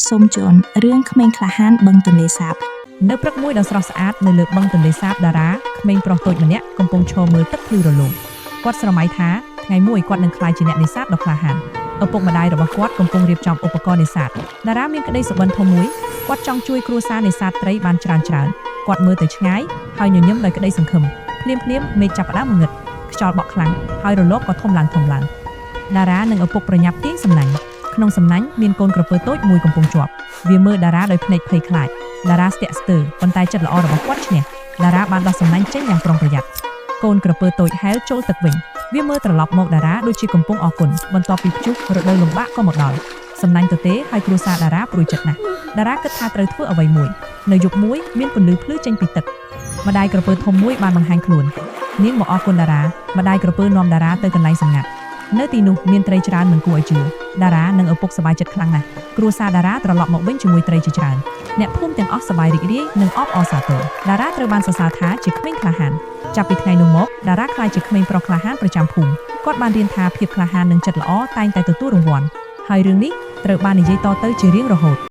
សូមជូនរឿងក្មេងក្លាហានបឹងទន្លេសាបនៅព្រឹកមួយដ៏ស្រស់ស្អាតនៅលើបឹងទន្លេសាបតារាក្មេងប្រុសតូចម្នាក់កំពុងឈរមើលទឹកភ្លឺរលោងគាត់ស្រមៃថាថ្ងៃមួយគាត់នឹងក្លាយជាអ្នកនេសាទដ៏ក្លាហានឪពុកម្ដាយរបស់គាត់កំពុងរៀបចំឧបករណ៍នេសាទតារាមានក្តីសុបិនធំមួយគាត់ចង់ជួយគ្រួសារនេសាទត្រីបានច្រើនគាត់មើលទៅឆ្ងាយហើយញញឹមដោយក្តីសង្ឃឹមភ្លាមមេឃចាប់ផ្ដើមងងឹតខ្យល់បក់ខ្លាំងហើយរលកក៏ធំឡើងតារានិងឪពុកប្រញាប់ទាញសំណាញ់ក្នុងសំណាញ់មានកូនក្រពើតូចមួយកំពុងជាប់វាមើលតារាដោយភ្នែកភ័យខ្លាចតារាស្ទាក់ស្ទើរប៉ុន្តែចិត្តល្អរបស់គាត់ឈ្នះតារាបានដោះសំណាញ់ចេញយ៉ាងប្រុងប្រយ័ត្នកូនក្រពើតូចហែលចូលទឹកវិញវាមើលត្រឡប់មកតារាដូចជាកំពុងអរគុណបន្ទាប់ពីព្យុះរដូវលំបាកក៏មកដល់សំណាញ់ទទេហើយគ្រួសារតារាព្រួយចិត្តណាស់តារាគិតថាត្រូវធ្វើអ្វីមួយនៅយប់មួយមានពន្លឺភ្លឺចេញពីទឹកម្ដាយក្រពើធំមួយបានបង្ហាញខ្លួននាងមកអរគុណតារាម្ដាយក្រពើនាំតារាទៅកន្លែងសម្ងាត់នៅទីនោះមានត្រីច្រើនមិនគួរឲ្យជឿតារានិងឪពុកសប្បាយចិត្តខ្លាំងណាស់គ្រួសារតារាត្រឡប់មកវិញជាមួយត្រីជាច្រើនអ្នកភូមិទាំងអស់សប្បាយរីករាយនិងអបអរសាទរតារាត្រូវបានសរសើរថាជាក្មេងក្លាហានចាប់ពីថ្ងៃនោះមកតារាក្លាយជាក្មេងប្រុសក្លាហានប្រចាំភូមិគាត់បានរៀនថាភាពក្លាហាននិងចិត្តល្អតែងតែទទួលរង្វាន់ហើយរឿងនេះត្រូវបាននិយាយតទៅជារៀងរហូត